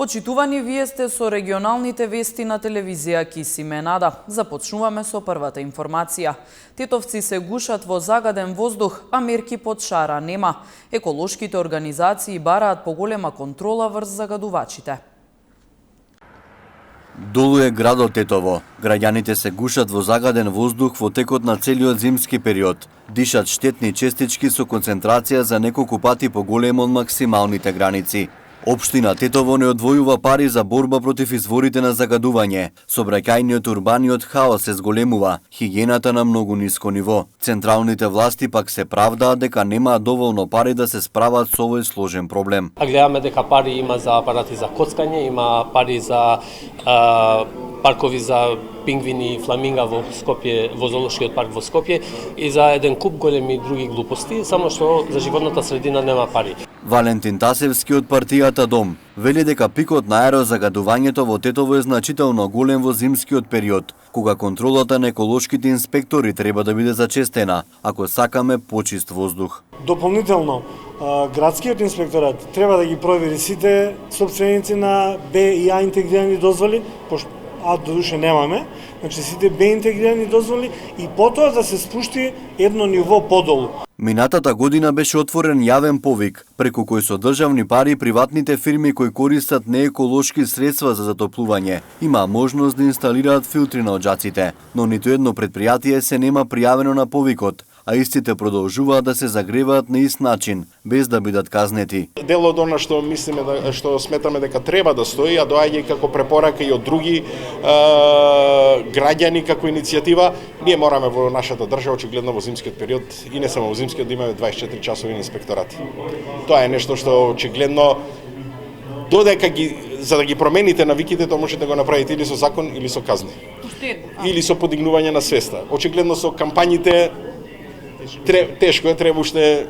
Почитувани, вие сте со регионалните вести на телевизија Кисименада. Започнуваме со првата информација. Тетовци се гушат во загаден воздух, а мерки под шара нема. Еколошките организации бараат поголема контрола врз загадувачите. Долу е градот Тетово. Граѓаните се гушат во загаден воздух во текот на целиот зимски период. Дишат штетни честички со концентрација за неколку пати поголема од максималните граници. Општина Тетово не одвојува пари за борба против изворите на загадување. Сообраќајниот урбаниот хаос се зголемува, хигиената на многу ниско ниво. Централните власти пак се правдаат дека немаат доволно пари да се справат со овој сложен проблем. Гледаме дека пари има за апарати за коцкање, има пари за паркови за пингвини и фламинга во Скопје, во зоолошкиот парк во Скопје и за еден куп големи други глупости, само што за животната средина нема пари. Валентин Тасевски од партијата Дом вели дека пикот на аерозагадувањето во Тетово е значително голем во зимскиот период, кога контролата на еколошките инспектори треба да биде зачестена, ако сакаме почист воздух. Дополнително, градскиот инспекторат треба да ги провери сите сопственици на Б и А интегрирани дозволи, а додуше немаме, значи сите Б интегрирани дозволи и потоа да се спушти едно ниво подолу. Минатата година беше отворен јавен повик, преку кој со државни пари приватните фирми кои користат нееколошки средства за затоплување има можност да инсталираат филтри на оџаците, но ниту едно предпријатие се нема пријавено на повикот, а истите продолжуваат да се загреваат на ист начин, без да бидат казнети. Дел од она што мислиме што сметаме дека треба да стои, а доаѓа и како препорака и од други граѓани како иницијатива, ние мораме во нашата држава очигледно во зимскиот период и не само во зимскиот да имаме 24 часови инспекторати. Тоа е нешто што очигледно додека за да ги промените навиките, тоа можете да го направите или со закон или со казни. Или со подигнување на свеста. Очигледно со кампањите тешко е, треба уште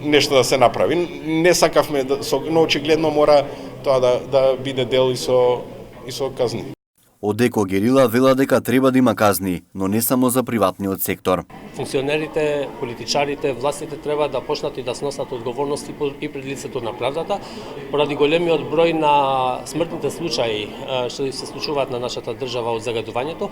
нешто да се направи. Не сакавме, но очигледно мора тоа да биде дел и со казни. Од Еко Герила вела дека треба да има казни, но не само за приватниот сектор. Функционерите, политичарите, властите треба да почнат и да сносат одговорности и пред лицето на правдата, поради големиот број на смртните случаи што се случуваат на нашата држава од загадувањето.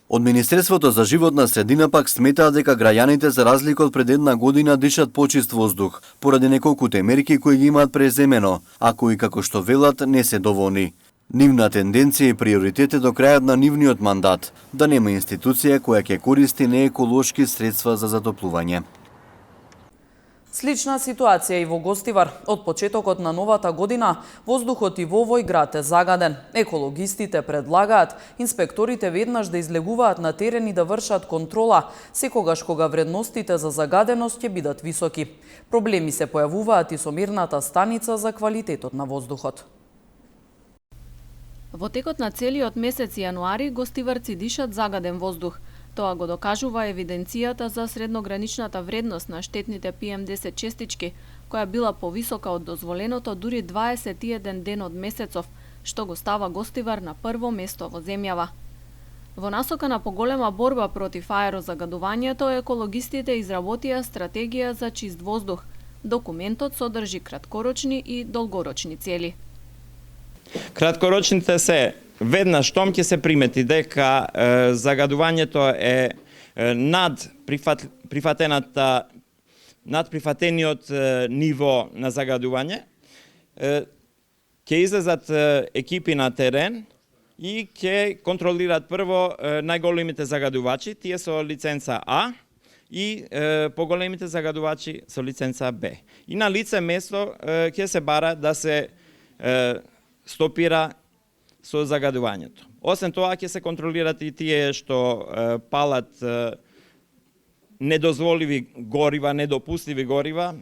Од Министерството за животна средина пак сметаат дека граѓаните за разлика од пред една година дишат почист воздух, поради неколкуте мерки кои ги имаат преземено, а кои како што велат не се доволни. Нивна тенденција и приоритет е до крајот на нивниот мандат да нема институција која ќе користи нееколошки средства за затоплување. Слична ситуација и во Гостивар. Од почетокот на новата година воздухот и во овој град е загаден. Екологистите предлагаат инспекторите веднаш да излегуваат на терен и да вршат контрола, секогаш кога вредностите за загаденост ќе бидат високи. Проблеми се појавуваат и со мерната станица за квалитетот на воздухот. Во текот на целиот месец јануари гостиварци дишат загаден воздух. Тоа го докажува евиденцијата за среднограничната вредност на штетните PM10 честички, која била повисока од дозволеното дури 21 ден од месецов, што го става Гостивар на прво место во земјава. Во насока на поголема борба против аерозагадувањето, екологистите изработија стратегија за чист воздух. Документот содржи краткорочни и долгорочни цели. Краткорочните се веднаш штом ќе се примети дека загадувањето е над прифатениот ниво на загадување, ќе излезат екипи на терен и ќе контролираат прво најголемите загадувачи, тие со лиценца А, и поголемите загадувачи со лиценца Б. И на лице место ќе се бара да се стопира со загадувањето. Освен тоа ќе се контролират и тие што палат недозволиви горива, недопустиви горива,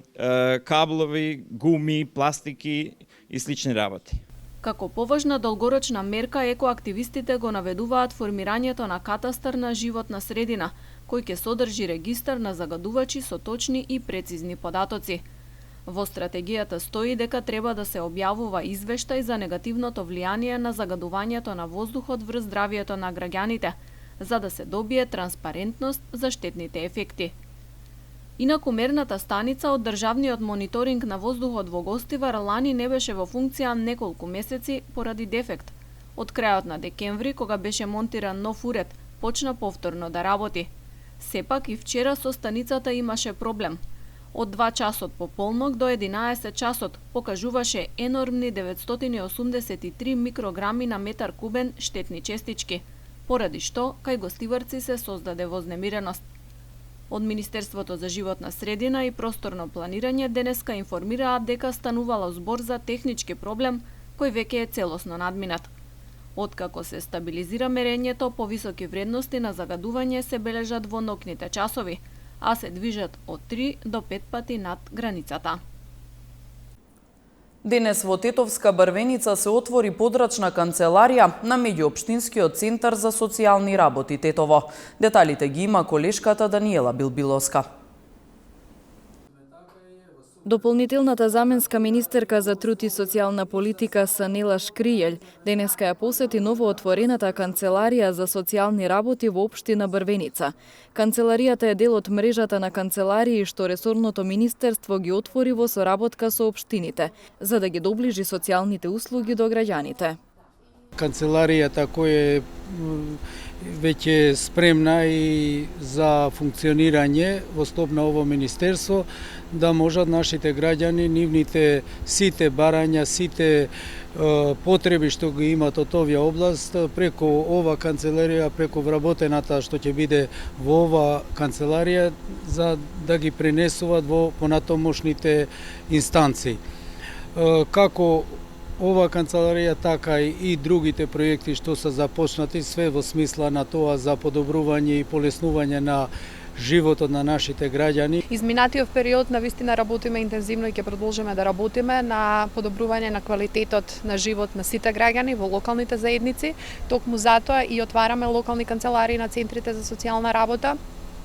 каблови, гуми, пластики и слични работи. Како поважна долгорочна мерка, екоактивистите го наведуваат формирањето на катастар на животна средина, кој ќе содржи регистар на загадувачи со точни и прецизни податоци. Во стратегијата стои дека треба да се објавува извештај за негативното влијание на загадувањето на воздухот врз здравието на граѓаните, за да се добие транспарентност за штетните ефекти. Инаку мерната станица од државниот мониторинг на воздухот во Гостивар лани не беше во функција неколку месеци поради дефект. Од крајот на декември, кога беше монтиран нов уред, почна повторно да работи. Сепак и вчера со станицата имаше проблем. Од 2 часот пополнок до 11 часот покажуваше енормни 983 микрограми на метар кубен штетни честички, поради што кај гостиварци се создаде вознемиреност. Од Министерството за животна средина и просторно планирање денеска информираат дека станувало збор за технички проблем кој веќе е целосно надминат. Откако се стабилизира мерењето, повисоки вредности на загадување се бележат во ноќните часови, а се движат од 3 до 5 пати над границата. Денес во Тетовска Брвеница се отвори подрачна канцеларија на меѓуопштинскиот центар за социјални работи Тетово. Деталите ги има колешката Даниела Билбиловска. Дополнителната заменска министерка за труд и социјална политика Санела Шкријел денеска ја посети новоотворената канцеларија за социјални работи во општина Брвеница. Канцеларијата е дел од мрежата на канцеларии што ресорното министерство ги отвори во соработка со општините, за да ги доближи социјалните услуги до граѓаните. Канцеларијата која е веќе спремна и за функционирање во склоп на ово министерство, да можат нашите граѓани, нивните сите барања, сите потреби што ги имат од оваа област, преку ова канцеларија, преку вработената што ќе биде во ова канцеларија, за да ги пренесуваат во понатомошните инстанции. Како ова канцеларија, така и другите проекти што се започнати, све во смисла на тоа за подобрување и полеснување на животот на нашите граѓани. Изминатиот период навистина работиме интензивно и ќе продолжиме да работиме на подобрување на квалитетот на живот на сите граѓани во локалните заедници. Токму затоа и отвараме локални канцеларии на центрите за социјална работа.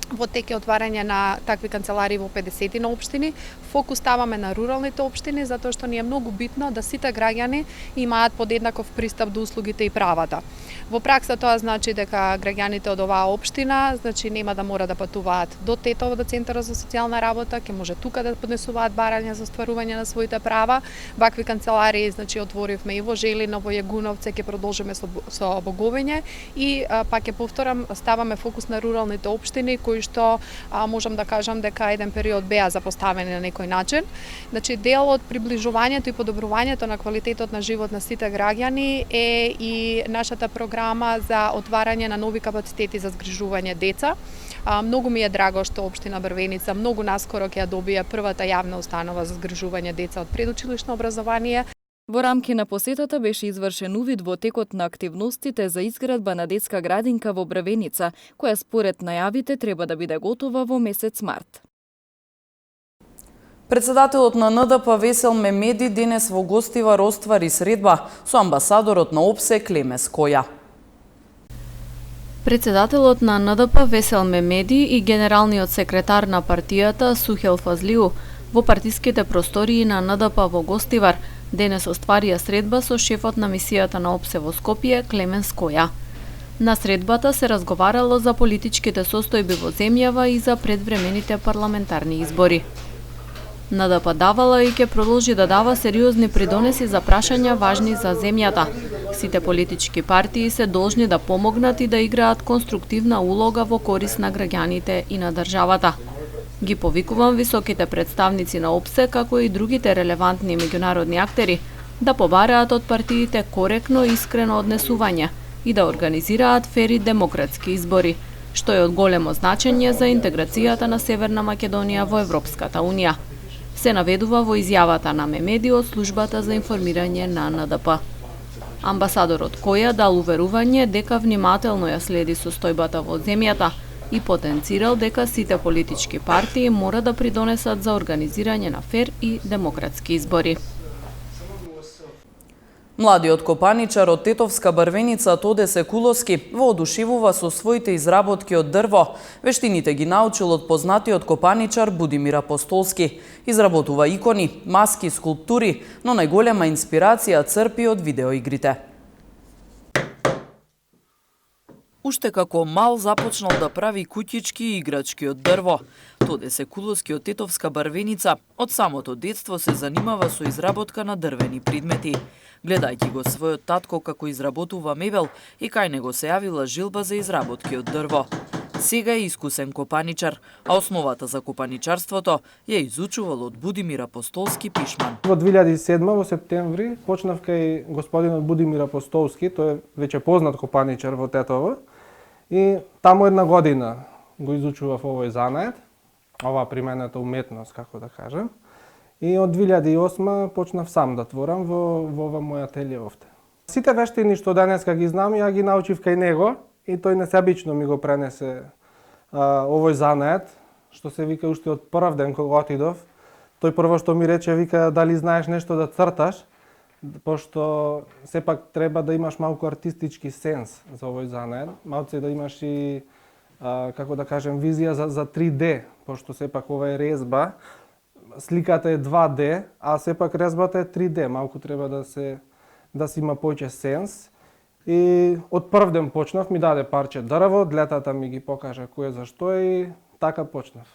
Во тек е отварање на такви канцеларии во 50 на општини. Фокус ставаме на руралните општини, затоа што ни е многу битно да сите граѓани имаат подеднаков пристап до услугите и правата. Во пракса тоа значи дека граѓаните од оваа општина нема да мора да патуваат до Тетово, до Центарот за социјална работа, ќе може тука да поднесуваат барања за стварување на своите права. Вакви канцеларии отворивме и во Желино, во Јагуновце, ќе продолжиме со Боговиње и пак ќе повторам, ставаме фокус на руралните општини кои што можам да кажам дека еден период беа запоставени на некој начин. Дел од приближувањето и подобрувањето на квалитетот на живот на сите граѓани е и нашата програма за отварање на нови капацитети за згрижување деца. Многу ми е драго што општина Брвеница многу наскоро ќе ја добие првата јавна установа за згрижување деца од предучилишно образование. Во рамки на посетата беше извршен увид во текот на активностите за изградба на детска градинка во Брвеница, која според најавите треба да биде готова во месец март. Председателот на НДП Весел Мемеди денес во Гостивар оствари средба со амбасадорот на ОПСЕ Клеме Скоја. Председателот на НДП Весел Мемеди и генералниот секретар на партијата Сухел Фазлиу во партиските простории на НДП во Гостивар денес остварија средба со шефот на мисијата на ОПСЕ во Скопје Клемен Скоја. На средбата се разговарало за политичките состојби во земјава и за предвремените парламентарни избори. НДП давала и ќе продолжи да дава сериозни придонеси за прашања важни за земјата. Сите политички партии се должни да помогнат и да играат конструктивна улога во корис на граѓаните и на државата. Ги повикувам високите представници на ОПСЕ, како и другите релевантни меѓународни актери, да побараат од партиите коректно и искрено однесување и да организираат фери демократски избори, што е од големо значење за интеграцијата на Северна Македонија во Европската Унија. Се наведува во изјавата на Мемеди од службата за информирање на НДП. Амбасадорот Која дал уверување дека внимателно ја следи состојбата во земјата и потенцирал дека сите политички партии мора да придонесат за организирање на фер и демократски избори. Младиот копаничар од Тетовска Брвеница Тоде Секуловски воодушевува со своите изработки од дрво. Вештините ги научил од познатиот копаничар Будимир Апостолски. Изработува икони, маски, скулптури, но најголема инспирација црпи од видеоигрите. Уште како мал започнал да прави куќички и играчки од дрво. Тоде Секуловски од Тетовска Барвеница од самото детство се занимава со изработка на дрвени предмети. Гледајќи го својот татко како изработува мебел и кај него се јавила жилба за изработки од дрво. Сега е искусен копаничар, а основата за копаничарството ја изучувал од Будимир Апостолски пишман. Во 2007 во септември почнав кај господинот Будимир Апостолски, тој е веќе познат копаничар во Тетово, и таму една година го изучував овој занает, оваа примената уметност, како да кажем. И од 2008 почнав сам да творам во ова моја ателје овде. Сите вештини што денеска ги знам, ја ги научив кај него и тој несебично ми го пренесе овој занает, што се вика уште од прв ден кога отидов. Тој прво што ми рече, вика, дали знаеш нешто да црташ, пошто сепак треба да имаш малку артистички сенс за овој занает, малце да имаш и како да кажем визија за 3D, пошто сепак ова е резба, сликата е 2D, а сепак резбата е 3D, малку треба да се има повеќе сенс. И од прв ден почнав, ми даде парче дрво, летата ми ги покажа кој зашто и така почнав.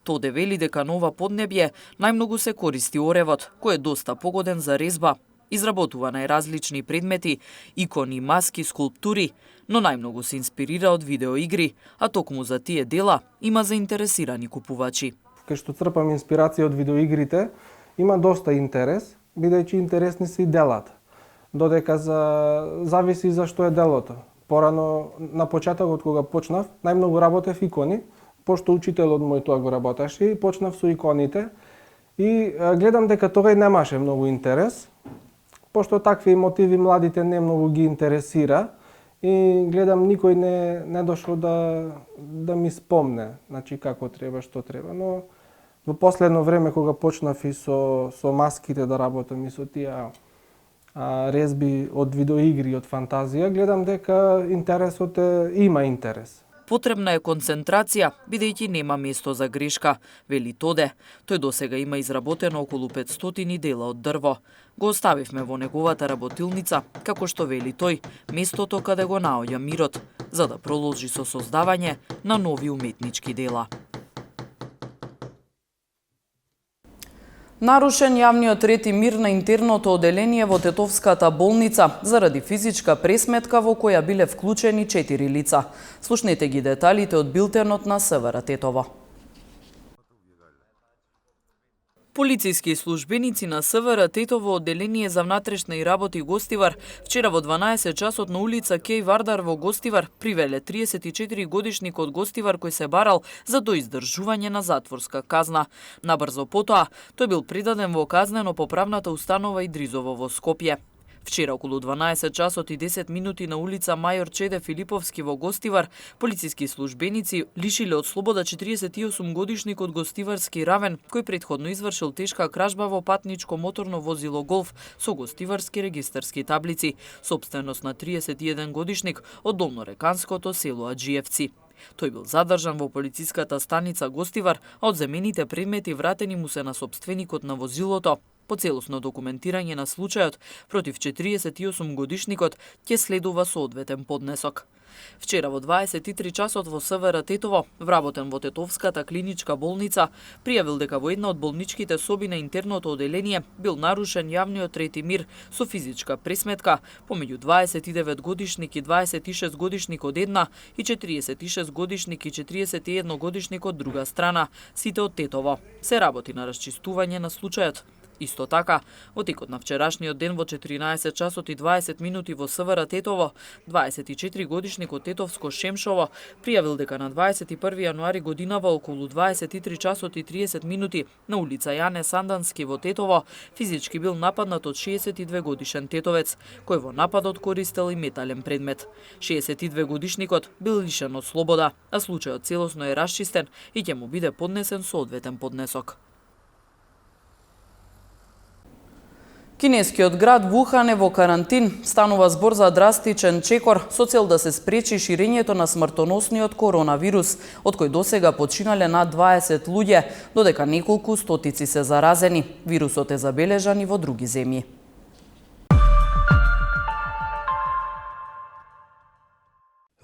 Тоде вели дека на ова поднебје најмногу се користи оревот, кој е доста погоден за резба. Изработува најразлични предмети, икони, маски, скулптури, но најмногу се инспирира од видеоигри, а токму за тие дела има заинтересирани купувачи. Кај што црпам инспирација од видеоигрите, има доста интерес, бидејќи интересни се и делата. Додека зависи за што е делото. Порано, на почетокот кога почнав, најмногу работев икони, пошто учителот мој тоа го работеше и почнав со иконите. И гледам дека тогај немаше многу интерес, пошто такви мотиви младите не многу ги интересира и гледам никој не дошол да ми спомне, значи како треба, што треба, но во последно време кога почнав и со маските да работам и со тие резби од видеоигри, од фантазија, гледам дека интересот има интерес. Потребна е концентрација, бидејќи нема место за грешка, вели Тоде. Тој досега има изработено околу 500 дела од дрво. Го оставивме во неговата работилница, како што вели тој, местото каде го наоѓа мирот, за да продолжи со создавање на нови уметнички дела. Нарушен јавниот ред и мир на интерното оделение во Тетовската болница заради физичка пресметка во која биле вклучени 4 лица. Слушнете ги деталите од билтенот на СВР Тетово. Полициски службеници на СВР Тетово одделение за внатрешни работи Гостивар вчера во 12 часот на улица Кеј Вардар во Гостивар привеле 34 годишник од Гостивар кој се барал за доиздржување на затворска казна. Набрзо потоа тој бил придаден во казнено-поправната установа Идризово во Скопје. Вчера околу 12 часот и 10 минути на улица Мајор Чеде Филиповски во Гостивар, полициски службеници лишиле од слобода 48 годишник од Гостиварски Равен, кој претходно извршил тешка кражба во патничко моторно возило Голф со гостиварски регистарски таблици, сопственост на 31 годишник од долнореканското село Аџиевци. Тој бил задржан во полициската станица Гостивар, а одземените предмети вратени му се на сопственикот на возилото. По целосно документирање на случајот против 48 годишникот ќе следува соодветен поднесок. Вчера во 23 часот во СВР Тетово, вработен во Тетовската клиничка болница, пријавил дека во една од болничките соби на интерното оделение бил нарушен јавниот ред и мир со физичка пресметка помеѓу 29 годишник и 26 годишник од една и 46 годишник и 41 годишник од друга страна, сите од Тетово. Се работи на расчистување на случајот. Исто така, во текот на вчерашниот ден во 14 часот и 20 минути во СВР Тетово, 24 годишник од Тетовско Шемшово пријавил дека на 21 јануари годинава околу 23 часот и 30 минути на улица Јане Сандански во Тетово физички бил нападнат од 62 годишен тетовец, кој во нападот користел и метален предмет. 62 годишникот бил лишен од слобода, а случајот целосно е расчистен и ќе му биде поднесен соодветен поднесок. Кинескиот град Вухан е во карантин. Станува збор за драстичен чекор со цел да се спречи ширењето на смртоносниот коронавирус, од кој досега починале над 20 луѓе, додека неколку стотици се заразени. Вирусот е забележан и во други земји.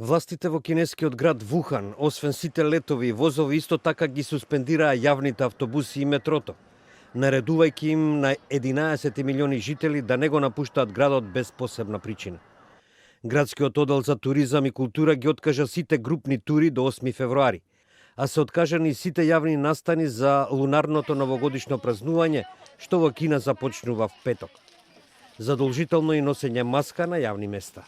Властите во кинескиот град Вухан, освен сите летови и возови, исто така ги суспендираа јавните автобуси и метрото, наредувајќи им на 11 милиони жители да не го напуштаат градот без посебна причина. Градскиот оддел за туризам и култура ги откажа сите групни тури до 8 февруари, а се откажани и сите јавни настани за лунарното новогодишно празнување, што во Кина започнува в петок. Задолжително и носење маска на јавни места.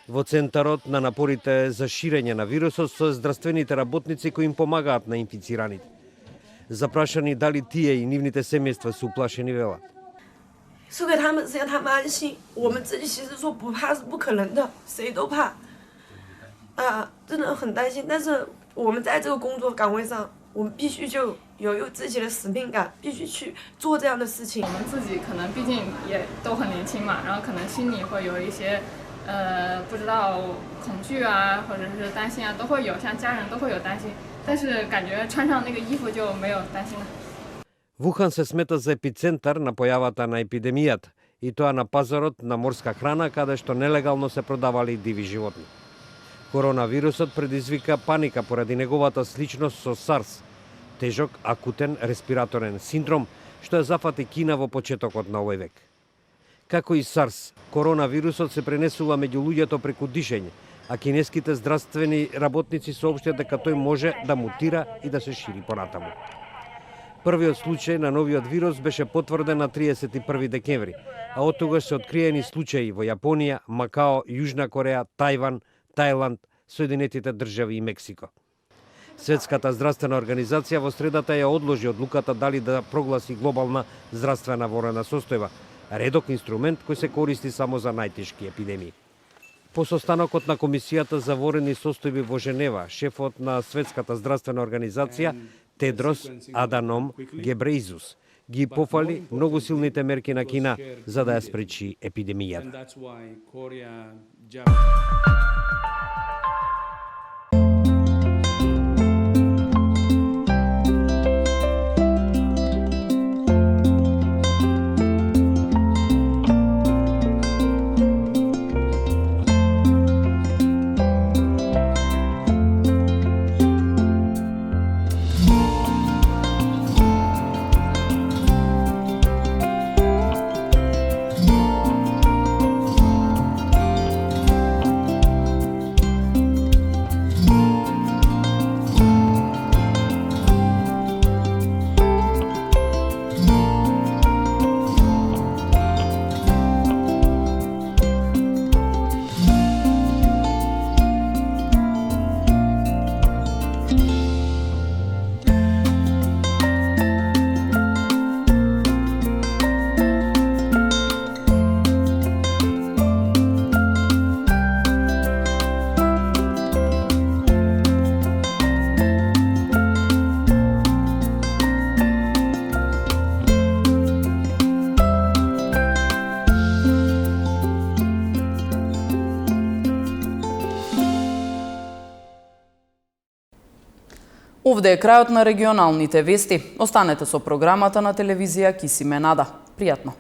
Во центарот на напорите за ширење на вирусот со здравствените работници кои им помагаат на инфицираните. Запрашани дали тие и нивните семејства се уплашени, велат. 说给他们，只要他们安心。我们自己其实说不怕是不可能的，谁都怕。真的很担心。但是我们在这个工作岗位上，我们必须就有自己的使命感，必须去做这样的事情。我们自己可能毕竟也都很年轻嘛，然后可能心里会有一些不知道恐惧啊，或者是担心啊，都会有，像家人都会有担心。但是感觉穿上那个衣服就没有担心了。 Вухан се смета за епицентар на појавата на епидемијата, и тоа на пазарот на морска храна, каде што нелегално се продавали диви животни. Коронавирусот предизвика паника поради неговата сличност со SARS, тежок акутен респираторен синдром, што ја зафати Кина во почетокот на овој век. Како и SARS, коронавирусот се пренесува меѓу луѓето преку дишење, а кинеските здравствени работници соопштија дека тој може да мутира и да се шири понатаму. Првиот случај на новиот вирус беше потврден на 31 декември, а од тогаш се откриени случаи во Јапонија, Макао, Јужна Кореја, Тајван, Тајланд, Соединетите држави и Мексико. Светската здравствена организација во средата ја одложи одлуката дали да прогласи глобална здравствена ворена состојба, редок инструмент кој се користи само за најтешки епидемии. По состанокот на Комисијата за ворени состојби во Женева, шефот на Светската здравствена организација Тедрос Аданом Гебреизус ги пофали многу силните мерки на Кина за да ја спречи епидемијата. Овде е крајот на регионалните вести. Останете со програмата на телевизија Кисиме Нада. Пријатно!